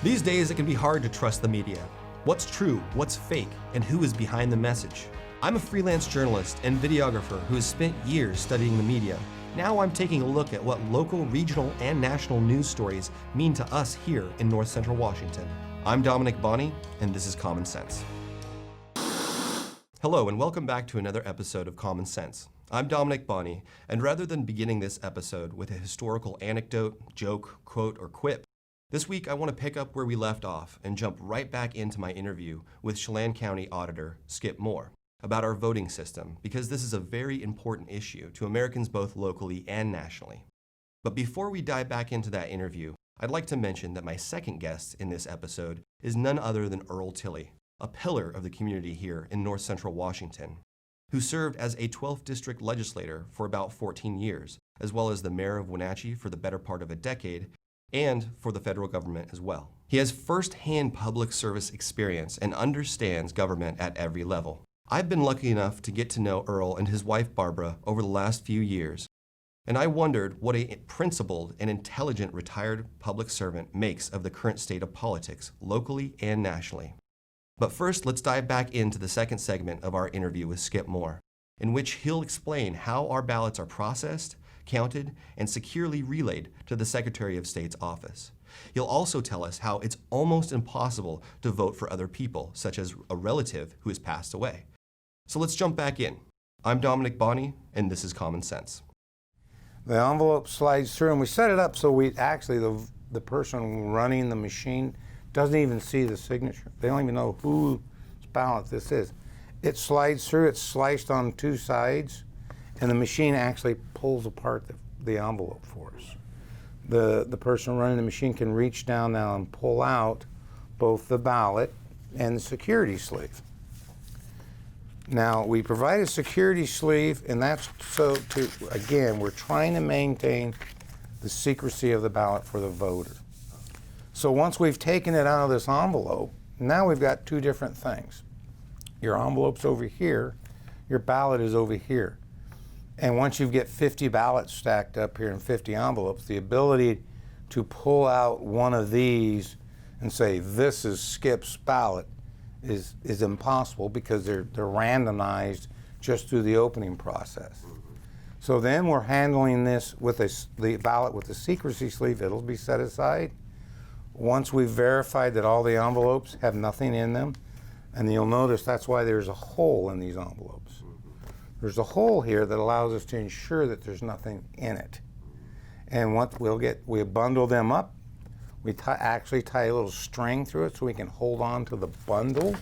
These days, it can be hard to trust the media. What's true, what's fake, and who is behind the message? I'm a freelance journalist and videographer who has spent years studying the media. Now I'm taking a look at what local, regional, and national news stories mean to us here in North Central Washington. I'm Dominick Bonny, and this is Common Sense. Hello, and welcome back to another episode of Common Sense. I'm Dominick Bonny, and rather than beginning this episode with a historical anecdote, joke, quote, or quip, this week I want to pick up where we left off and jump right back into my interview with Chelan County Auditor Skip Moore about our voting system, because this is a very important issue to Americans both locally and nationally. But before we dive back into that interview, I'd like to mention that my second guest in this episode is none other than Earl Tilly, a pillar of the community here in North Central Washington, who served as a 12th District legislator for about 14 years, as well as the mayor of Wenatchee for the better part of a decade, and for the federal government as well. He has first-hand public service experience and understands government at every level. I've been lucky enough to get to know Earl and his wife Barbara over the last few years, and I wondered what a principled and intelligent retired public servant makes of the current state of politics, locally and nationally. But first, let's dive back into the second segment of our interview with Skip Moore, in which he'll explain how our ballots are processed, counted, and securely relayed to the Secretary of State's office. He'll also tell us how it's almost impossible to vote for other people, such as a relative who has passed away. So let's jump back in. I'm Dominick Bonny, and this is Common Sense. The envelope slides through, and we set it up so the person running the machine doesn't even see the signature. They don't even know whose ballot this is. It slides through, it's sliced on two sides, and the machine actually pulls apart the envelope for us. The person running the machine can reach down now and pull out both the ballot and the security sleeve. Now, we provide a security sleeve, and that's again, we're trying to maintain the secrecy of the ballot for the voter. So once we've taken it out of this envelope, now we've got two different things. Your envelope's over here, your ballot is over here. And once you get 50 ballots stacked up here and 50 envelopes, the ability to pull out one of these and say, this is Skip's ballot is impossible, because they're randomized just through the opening process. So then we're handling this with the ballot with the secrecy sleeve. It'll be set aside. Once we've verified that all the envelopes have nothing in them, and you'll notice that's why there's a hole in these envelopes. There's a hole here that allows us to ensure that there's nothing in it. And what we bundle them up. We actually tie a little string through it so we can hold on to the bundle,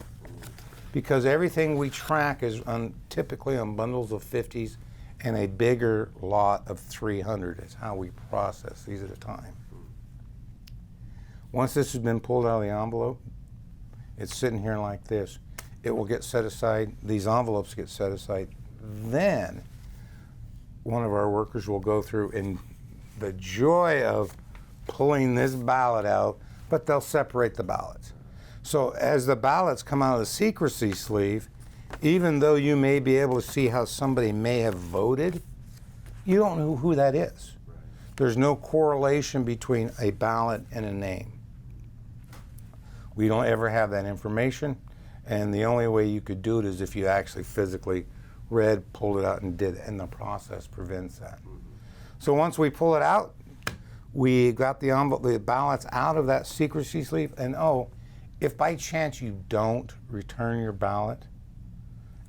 because everything we track is typically on bundles of 50s, and a bigger lot of 300 is how we process these at a time. Once this has been pulled out of the envelope, it's sitting here like this. It will get set aside. These envelopes get set aside. Then one of our workers will go through, in the joy of pulling this ballot out, but they'll separate the ballots. So as the ballots come out of the secrecy sleeve, even though you may be able to see how somebody may have voted, you don't know who that is. There's no correlation between a ballot and a name. We don't ever have that information, and the only way you could do it is if you actually physically read, pulled it out, and did it, and the process prevents that. So once we pull it out, we got the ballots out of that secrecy sleeve, and if by chance you don't return your ballot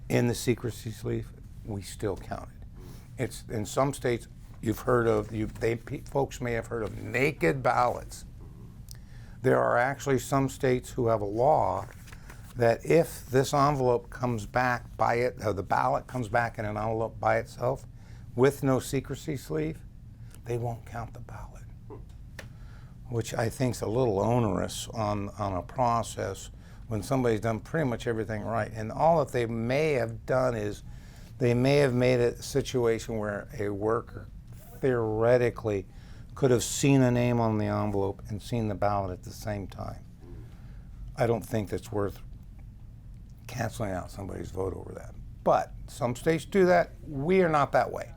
in the secrecy sleeve, we still count it. It's in some states you've heard of, folks may have heard of naked ballots. There are actually some states who have a law that if this envelope comes back the ballot comes back in an envelope by itself with no secrecy sleeve, they won't count the ballot, which I think is a little onerous on a process when somebody's done pretty much everything right. And all that they may have done is they may have made it a situation where a worker theoretically could have seen a name on the envelope and seen the ballot at the same time. I don't think that's worth canceling out somebody's vote over that. But some states do that. We are not that way.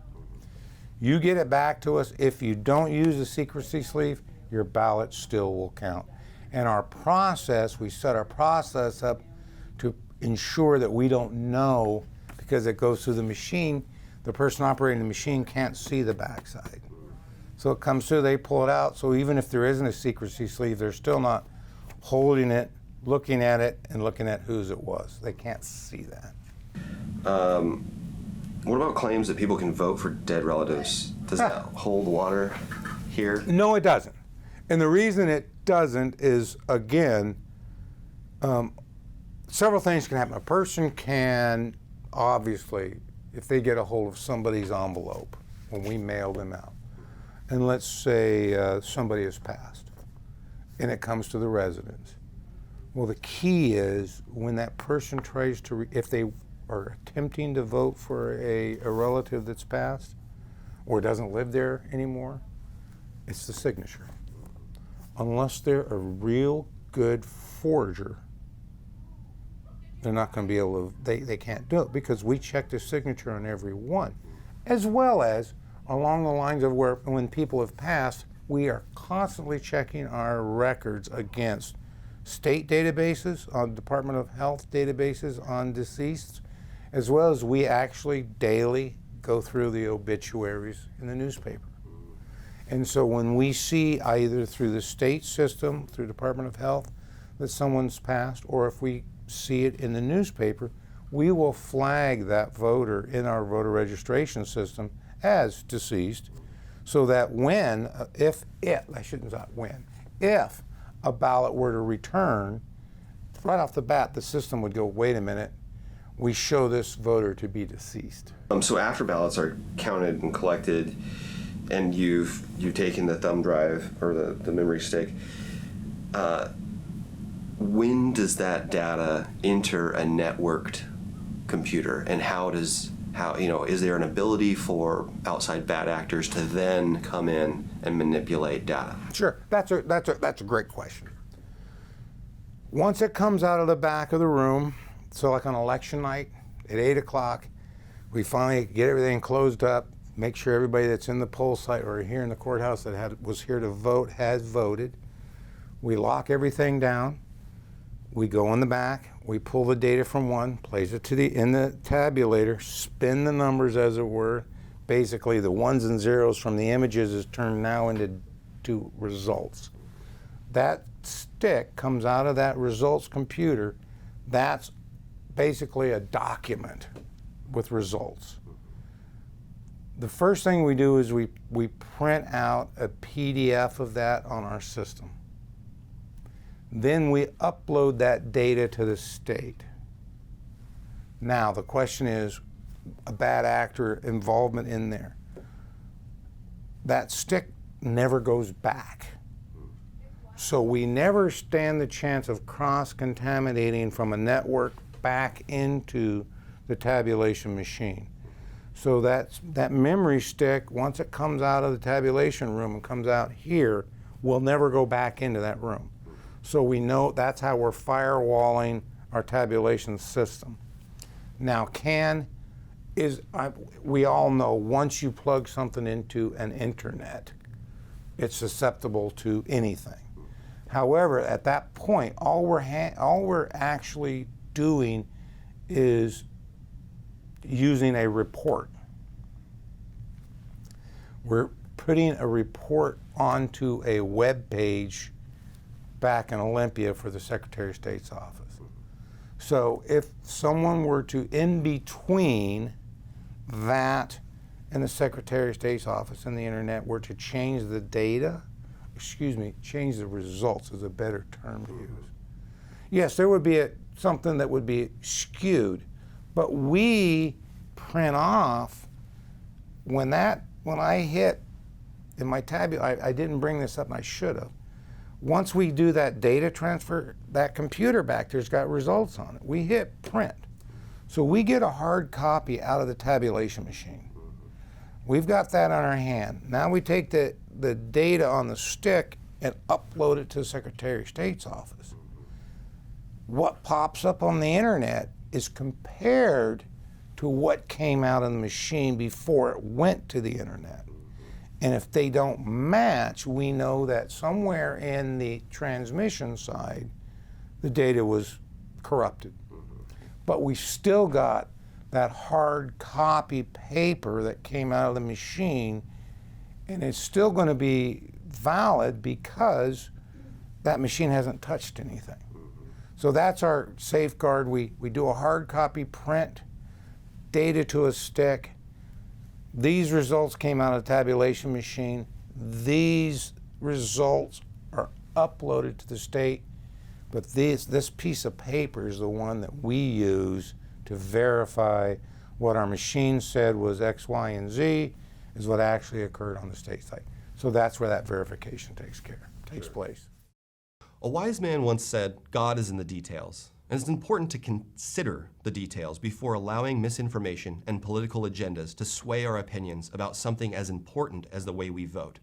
You get it back to us. If you don't use the secrecy sleeve, your ballot still will count. And our process, we set our process up to ensure that we don't know, because it goes through the machine, the person operating the machine can't see the backside. So it comes through, they pull it out, so even if there isn't a secrecy sleeve, they're still not holding it, looking at it, and looking at whose it was. They can't see that. What about claims that people can vote for dead relatives? Does that hold water here? No, it doesn't. And the reason it doesn't is, again, several things can happen. A person can, obviously, if they get a hold of somebody's envelope when we mail them out, and let's say somebody has passed, and it comes to the residence. Well, the key is when that person tries to, if they are attempting to vote for a relative that's passed or doesn't live there anymore, it's the signature. Unless they're a real good forger, they're not going to be able to, they can't do it, because we check the signature on every one, as well as along the lines of where when people have passed, we are constantly checking our records against state databases, on Department of Health databases on deceased, as well as we actually daily go through the obituaries in the newspaper. And so when we see either through the state system, through Department of Health, that someone's passed, or if we see it in the newspaper, we will flag that voter in our voter registration system as deceased, so that when, if a ballot were to return, right off the bat, the system would go, wait a minute, we show this voter to be deceased. So after ballots are counted and collected, and you've taken the thumb drive or the memory stick, when does that data enter a networked computer, and is there an ability for outside bad actors to then come in and manipulate data? Sure, that's a great question. Once it comes out of the back of the room, so like on election night at 8 o'clock, we finally get everything closed up, make sure everybody that's in the poll site or here in the courthouse that was here to vote has voted. We lock everything down. We go in the back, we pull the data from one, place it in the tabulator, spin the numbers as it were. Basically the ones and zeros from the images is turned now into results. That stick comes out of that results computer. That's basically a document with results. The first thing we do is we print out a PDF of that on our system. Then we upload that data to the state. Now the question is, a bad actor involvement in there. That stick never goes back. So we never stand the chance of cross-contaminating from a network back into the tabulation machine. So that memory stick, once it comes out of the tabulation room and comes out here, will never go back into that room. So we know that's how we're firewalling our tabulation system. Now, we all know once you plug something into an internet, it's susceptible to anything. However, at that point, all we're actually doing is using a report. We're putting a report onto a web page back in Olympia for the Secretary of State's office. So if someone were to, in between that and the Secretary of State's office and the internet, were to change the data, change the results is a better term to use. Yes, there would be something that would be skewed, but we print off when I hit in my I didn't bring this up and I should have. Once we do that data transfer, that computer back there's got results on it. We hit print. So we get a hard copy out of the tabulation machine. We've got that on our hand. Now we take the data on the stick and upload it to the Secretary of State's office. What pops up on the internet is compared to what came out of the machine before it went to the internet. And if they don't match, we know that somewhere in the transmission side, the data was corrupted. But we still got that hard copy paper that came out of the machine, and it's still going to be valid because that machine hasn't touched anything. So that's our safeguard. We do a hard copy print, data to a stick. These results came out of the tabulation machine. These results are uploaded to the state, but this piece of paper is the one that we use to verify what our machine said was X, Y, and Z is what actually occurred on the state site. So that's where that verification takes place. A wise man once said, God is in the details, and it's important to consider the details before allowing misinformation and political agendas to sway our opinions about something as important as the way we vote.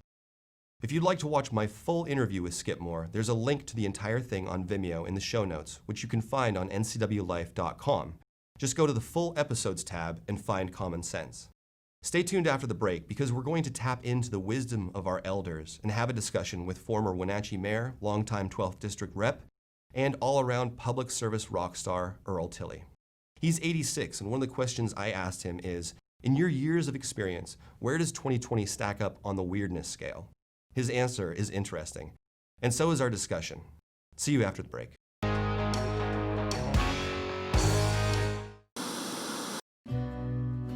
If you'd like to watch my full interview with Skip Moore, there's a link to the entire thing on Vimeo in the show notes, which you can find on ncwlife.com. Just go to the full episodes tab and find Common Sense. Stay tuned after the break because we're going to tap into the wisdom of our elders and have a discussion with former Wenatchee Mayor, longtime 12th District Rep, and all-around public service rock star Earl Tilly. He's 86, and one of the questions I asked him is, in your years of experience, where does 2020 stack up on the weirdness scale? His answer is interesting, and so is our discussion. See you after the break.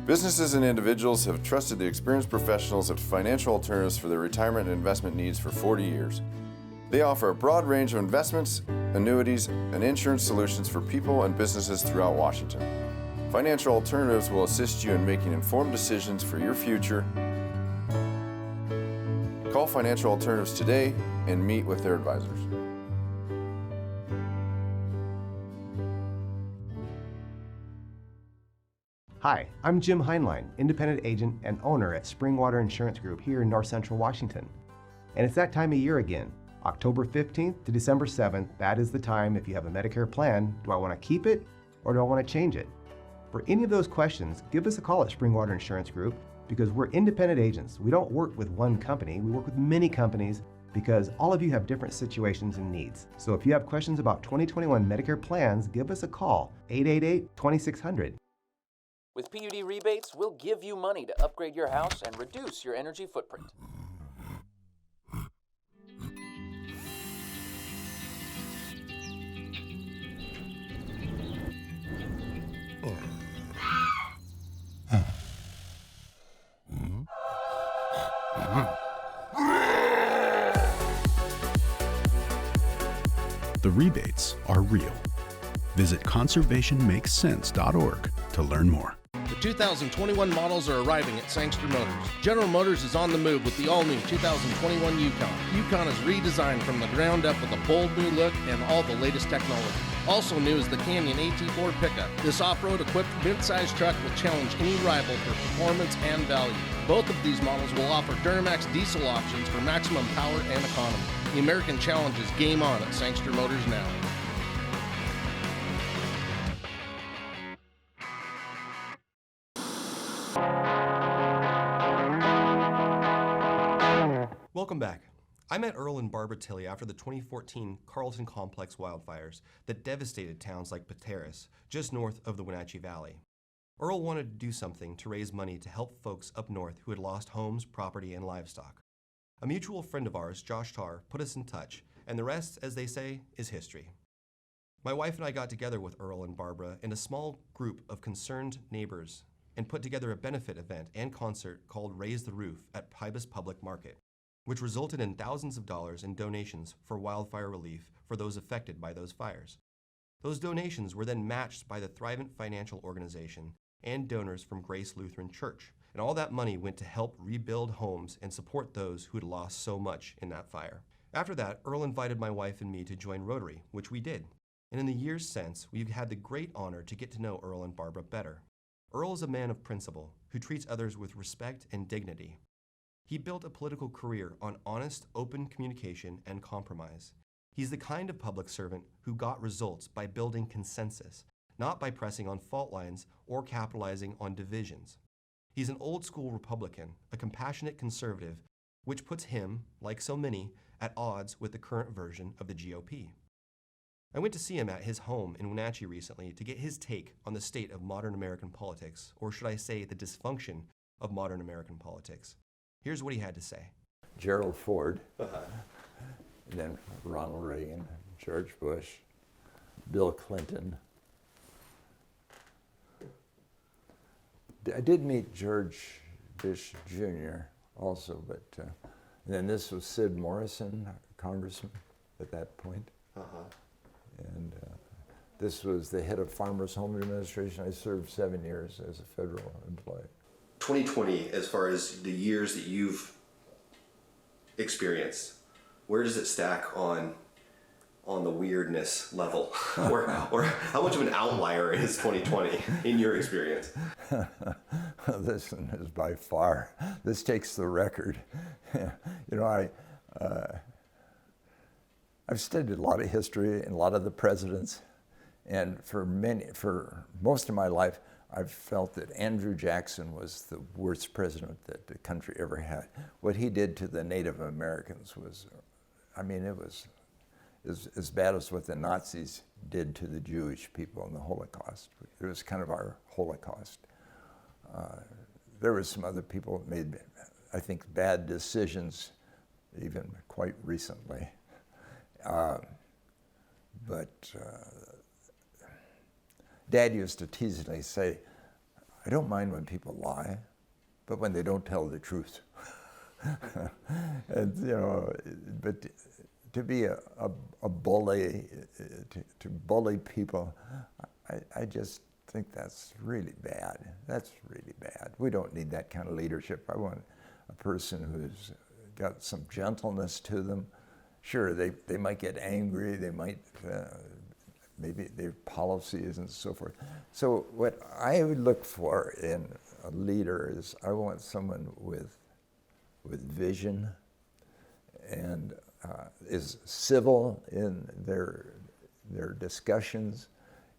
Businesses and individuals have trusted the experienced professionals at Financial Alternatives for their retirement and investment needs for 40 years. They offer a broad range of investments, annuities, and insurance solutions for people and businesses throughout Washington. Financial Alternatives will assist you in making informed decisions for your future. Call Financial Alternatives today and meet with their advisors. Hi, I'm Jim Heinlein, independent agent and owner at Springwater Insurance Group here in North Central Washington. And it's that time of year again. October 15th to December 7th, that is the time if you have a Medicare plan, do I want to keep it or do I want to change it? For any of those questions, give us a call at Springwater Insurance Group because we're independent agents. We don't work with one company, we work with many companies because all of you have different situations and needs. So if you have questions about 2021 Medicare plans, give us a call, 888-2600. With PUD rebates, we'll give you money to upgrade your house and reduce your energy footprint. The rebates are real. Visit conservationmakessense.org to learn more. The 2021 models are arriving at Sangster Motors. General Motors is on the move with the all-new 2021 Yukon. Yukon is redesigned from the ground up with a bold new look and all the latest technology. Also new is the Canyon AT4 pickup. This off-road equipped mid-size truck will challenge any rival for performance and value. Both of these models will offer Duramax diesel options for maximum power and economy. The American Challenge is game on at Sangster Motors now. Welcome back. I met Earl and Barbara Tilly after the 2014 Carlton Complex wildfires that devastated towns like Pateros, just north of the Wenatchee Valley. Earl wanted to do something to raise money to help folks up north who had lost homes, property, and livestock. A mutual friend of ours, Josh Tarr, put us in touch, and the rest, as they say, is history. My wife and I got together with Earl and Barbara in a small group of concerned neighbors and put together a benefit event and concert called Raise the Roof at Pybus Public Market, which resulted in thousands of dollars in donations for wildfire relief for those affected by those fires. Those donations were then matched by the Thrivent Financial Organization and donors from Grace Lutheran Church, and all that money went to help rebuild homes and support those who had lost so much in that fire. After that, Earl invited my wife and me to join Rotary, which we did. And in the years since, we've had the great honor to get to know Earl and Barbara better. Earl is a man of principle who treats others with respect and dignity. He built a political career on honest, open communication and compromise. He's the kind of public servant who got results by building consensus, not by pressing on fault lines or capitalizing on divisions. He's an old-school Republican, a compassionate conservative which puts him, like so many, at odds with the current version of the GOP. I went to see him at his home in Wenatchee recently to get his take on the state of modern American politics, or should I say the dysfunction of modern American politics. Here's what he had to say. Gerald Ford, then Ronald Reagan, George Bush, Bill Clinton. I did meet George Bush Jr. also, but then this was Sid Morrison, congressman at that point. And this was the head of Farmers Home Administration. I served 7 years as a federal employee. 2020, as far as the years that you've experienced, where does it stack on the weirdness level? or how much of an outlier is 2020 in your experience? This is by far, this takes the record. You know, I've studied a lot of history and a lot of the presidents, and for most of my life, I've felt that Andrew Jackson was the worst president that the country ever had. What he did to the Native Americans was, I mean, it was as bad as what the Nazis did to the Jewish people in the Holocaust. It was kind of our Holocaust. There were some other people that made, I think, bad decisions, even quite recently. But Dad used to teasingly say, I don't mind when people lie, but when they don't tell the truth. And, you know, but to be a bully, to bully people, I just think that's really bad. That's really bad. We don't need that kind of leadership. I want a person who's got some gentleness to them. Sure, they might get angry, they might, maybe their policies and so forth. So what I would look for in a leader is I want someone with vision and is civil in their discussions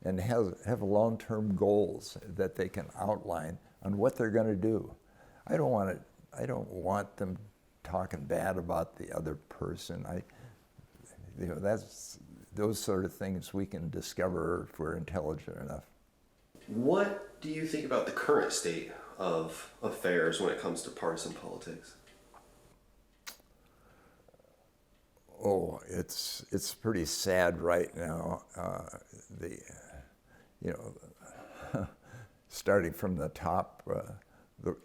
and have long-term goals that they can outline on what they're going to do. I don't want them talking bad about the other person. That's those sort of things we can discover if we're intelligent enough. What do you think about the current state of affairs when it comes to partisan politics? Oh, it's pretty sad right now. Starting from the top, the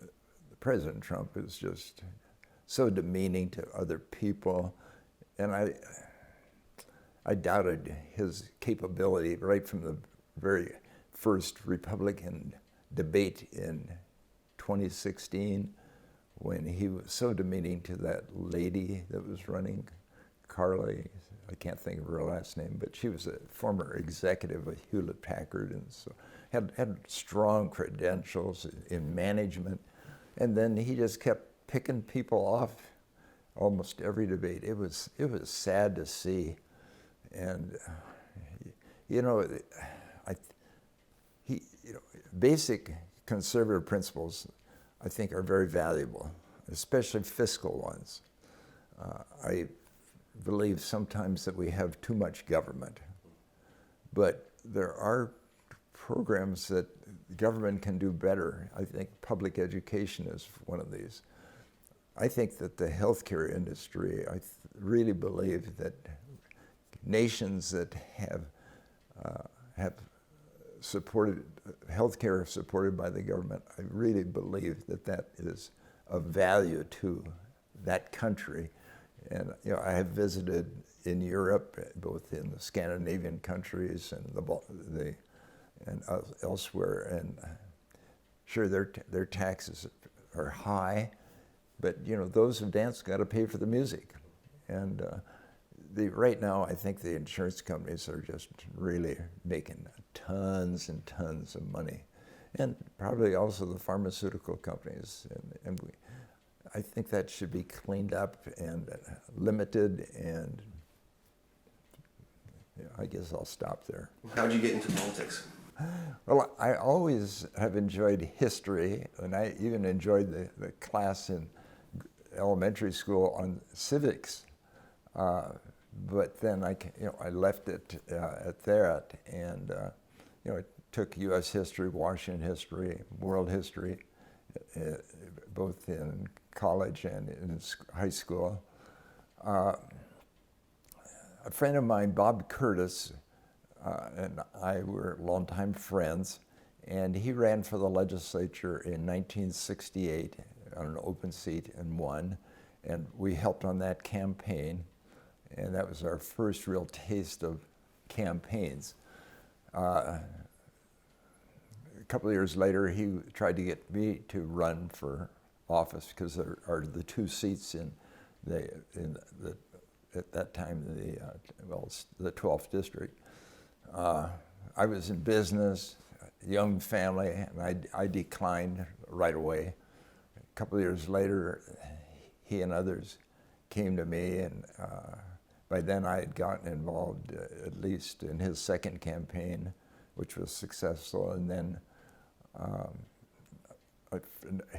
President Trump is just so demeaning to other people, and I doubted his capability right from the very first Republican debate in 2016 when he was so demeaning to that lady that was running, Carly, I can't think of her last name, but she was a former executive of Hewlett-Packard and so had strong credentials in management. And then he just kept picking people off almost every debate. It was sad to see. And basic conservative principles, I think, are very valuable, especially fiscal ones. I believe sometimes that we have too much government, but there are programs that government can do better. I think public education is one of these. I think that the healthcare industry, I really believe that nations that have supported healthcare supported by the government, I really believe that that is of value to that country. And I have visited in Europe, both in the Scandinavian countries and and elsewhere, and sure their taxes are high, but those who dance got to pay for the music. And right now, I think the insurance companies are just really making tons and tons of money, and probably also the pharmaceutical companies. And I think that should be cleaned up and limited. And I guess I'll stop there. How'd you get into politics? Well, I always have enjoyed history, and I even enjoyed the class elementary school on civics, but then I left it at that, and I took U.S. history, Washington history, world history, both in college and in high school. A friend of mine, Bob Curtis, and I were longtime friends, and he ran for the legislature in 1968 on an open seat and won, and we helped on that campaign, and that was our first real taste of campaigns. A couple of years later, he tried to get me to run for office because there are the two seats at that time the 12th district. I was in business, young family, and I declined right away. A couple of years later, he and others came to me, and by then I had gotten involved at least in his second campaign, which was successful, and then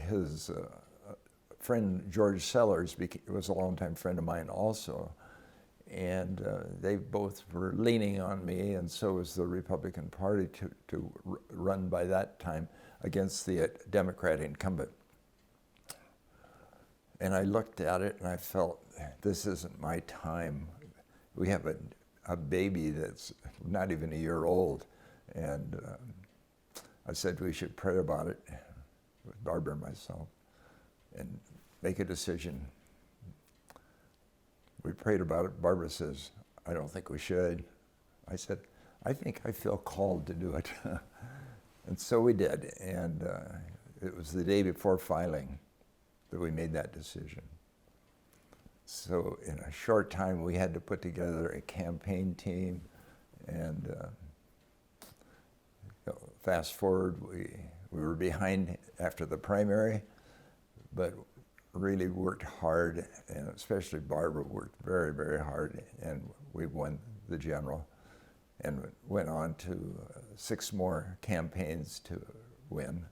his friend George Sellers was a longtime friend of mine also, and they both were leaning on me, and so was the Republican Party to run by that time against the Democratic incumbent. And I looked at it and I felt, this isn't my time. We have a baby that's not even a year old, and I said we should pray about it with Barbara and myself and make a decision. We prayed about it. Barbara says, I don't think we should. I said, I think I feel called to do it. And so we did, and it was the day before filing that we made that decision. So in a short time, we had to put together a campaign team, and fast forward, we were behind after the primary, but really worked hard, and especially Barbara worked very, very hard, and we won the general and went on to 6 more campaigns to win.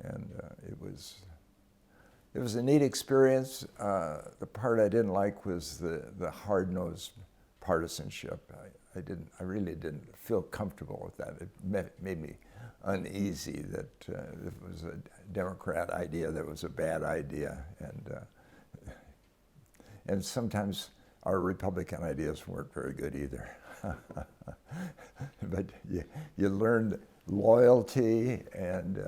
And it was a neat experience. The part I didn't like was the hard-nosed partisanship. I really didn't feel comfortable with that. It made me uneasy that it was a Democrat idea that was a bad idea, and sometimes our Republican ideas weren't very good either. But you learned loyalty, and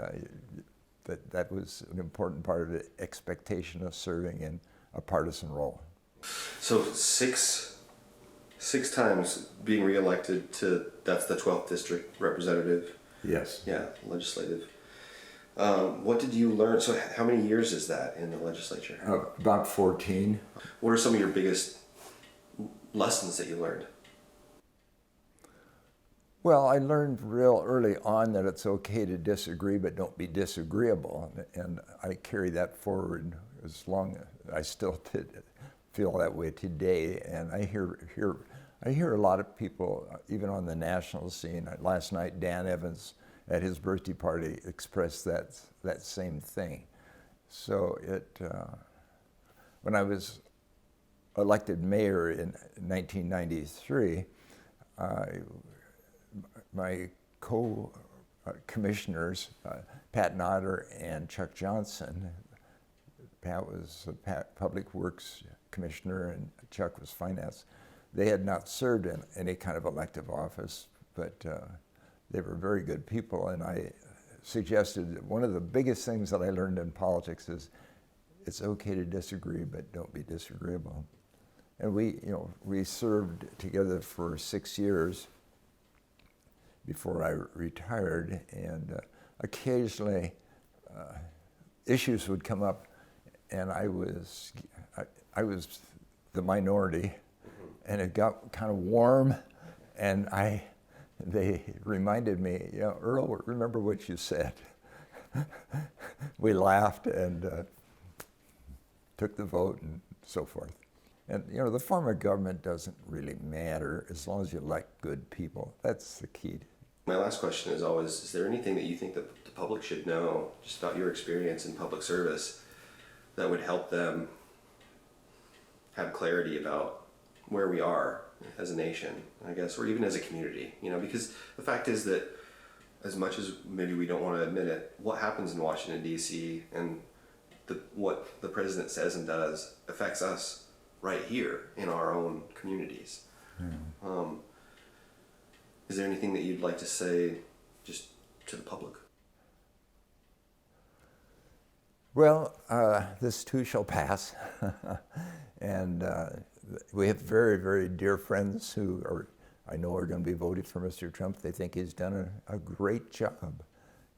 that was an important part of the expectation of serving in a partisan role. So six times being reelected to, that's the 12th district representative. Yes. Yeah, legislative. What did you learn? So how many years is that in the legislature? About 14. What are some of your biggest lessons that you learned? Well, I learned real early on that it's okay to disagree, but don't be disagreeable. And I carry that forward as long as I still feel that way today. And I hear a lot of people, even on the national scene. Last night, Dan Evans at his birthday party expressed that same thing. So when I was elected mayor in 1993, my co-commissioners, Pat Notter and Chuck Johnson, Pat was Public Works Commissioner and Chuck was Finance. They had not served in any kind of elective office, but they were very good people, and I suggested that one of the biggest things that I learned in politics is it's okay to disagree, but don't be disagreeable. And we served together for 6 years before I retired, and occasionally issues would come up, and I was the minority, and it got kind of warm, and they reminded me, Earl, remember what you said. We laughed and took the vote and so forth. And the form of government doesn't really matter as long as you elect good people. That's the key. My last question is always, is there anything that you think that the public should know just about your experience in public service that would help them have clarity about where we are as a nation, I guess, or even as a community, because the fact is that as much as maybe we don't want to admit it, what happens in Washington, D.C. and what the president says and does affects us right here in our own communities. Is there anything that you'd like to say just to the public? Well, this too shall pass. And we have very, very dear friends who I know are going to be voting for Mr. Trump. They think he's done a great job.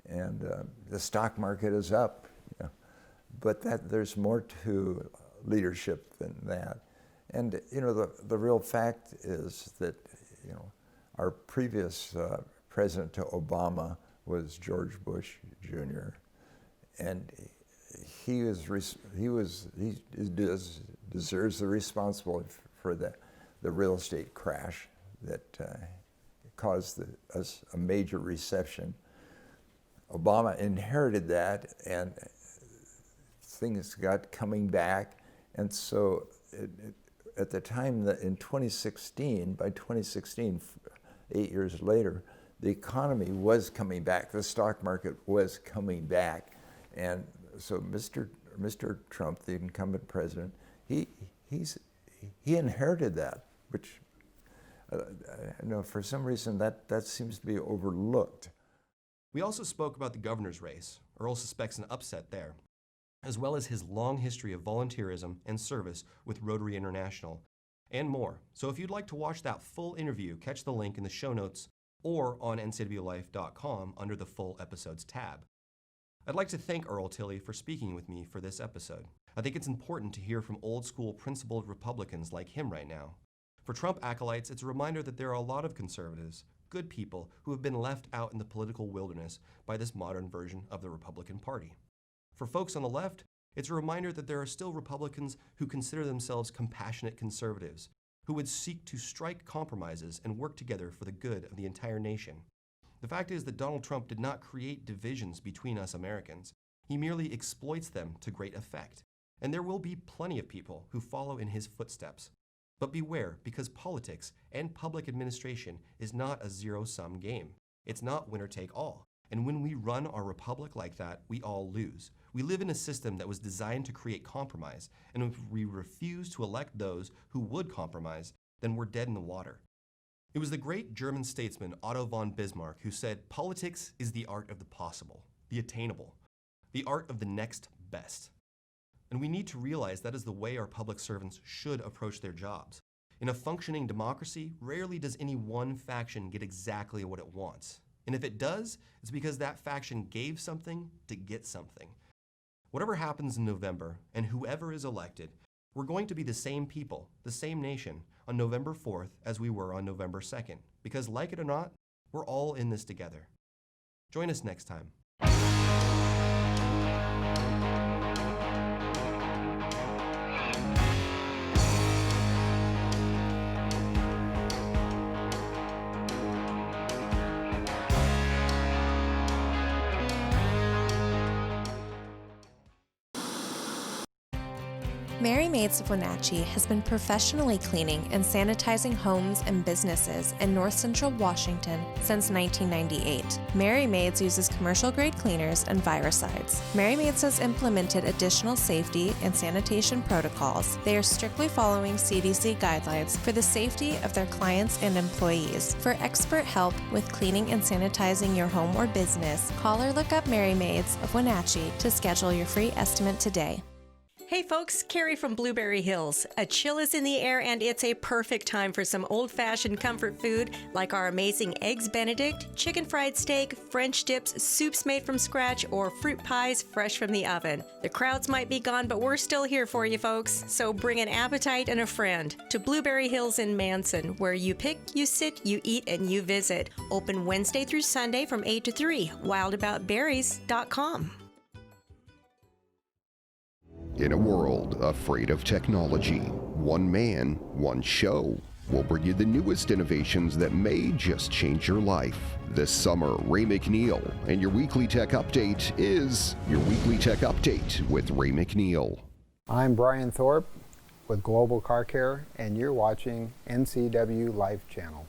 And the stock market is up. But there's more to leadership than that. And the real fact is that our previous President Obama was George Bush Jr. And he deserves the responsibility for the real estate crash that caused us a major recession. Obama inherited that, and things got coming back, and so at the time that in 2016, by 2016, 8 years later, the economy was coming back, the stock market was coming back, and so Mr. Trump, the incumbent president, he inherited that, which for some reason that seems to be overlooked. We also spoke about the governor's race. Earl suspects an upset there, as well as his long history of volunteerism and service with Rotary International, and more. So if you'd like to watch that full interview, catch the link in the show notes or on NCWLIFE.com under the Full Episodes tab. I'd like to thank Earl Tilly for speaking with me for this episode. I think it's important to hear from old-school principled Republicans like him right now. For Trump acolytes, it's a reminder that there are a lot of conservatives, good people, who have been left out in the political wilderness by this modern version of the Republican Party. For folks on the left, it's a reminder that there are still Republicans who consider themselves compassionate conservatives, who would seek to strike compromises and work together for the good of the entire nation. The fact is that Donald Trump did not create divisions between us Americans. He merely exploits them to great effect. And there will be plenty of people who follow in his footsteps. But beware, because politics and public administration is not a zero-sum game. It's not winner-take-all. And when we run our republic like that, we all lose. We live in a system that was designed to create compromise, and if we refuse to elect those who would compromise, then we're dead in the water. It was the great German statesman Otto von Bismarck who said, "Politics is the art of the possible, the attainable, the art of the next best." And we need to realize that is the way our public servants should approach their jobs. In a functioning democracy, rarely does any one faction get exactly what it wants. And if it does, it's because that faction gave something to get something. Whatever happens in November, and whoever is elected, we're going to be the same people, the same nation, on November 4th as we were on November 2nd. Because like it or not, we're all in this together. Join us next time. Merry Maids of Wenatchee has been professionally cleaning and sanitizing homes and businesses in North Central Washington since 1998. Merry Maids uses commercial-grade cleaners and viricides. Merry Maids has implemented additional safety and sanitation protocols. They are strictly following CDC guidelines for the safety of their clients and employees. For expert help with cleaning and sanitizing your home or business, call or look up Merry Maids of Wenatchee to schedule your free estimate today. Hey folks, Carrie from Blueberry Hills. A chill is in the air and it's a perfect time for some old-fashioned comfort food like our amazing Eggs Benedict, chicken fried steak, French dips, soups made from scratch, or fruit pies fresh from the oven. The crowds might be gone, but we're still here for you folks, so bring an appetite and a friend to Blueberry Hills in Manson, where you pick, you sit, you eat, and you visit. Open Wednesday through Sunday from 8 to 3. wildaboutberries.com. In a world afraid of technology, one man, one show. We'll bring you the newest innovations that may just change your life. This summer, Ray McNeil, and your Weekly Tech Update is your Weekly Tech Update with Ray McNeil. I'm Brian Thorpe with Global Car Care, and you're watching NCWLIFE channel.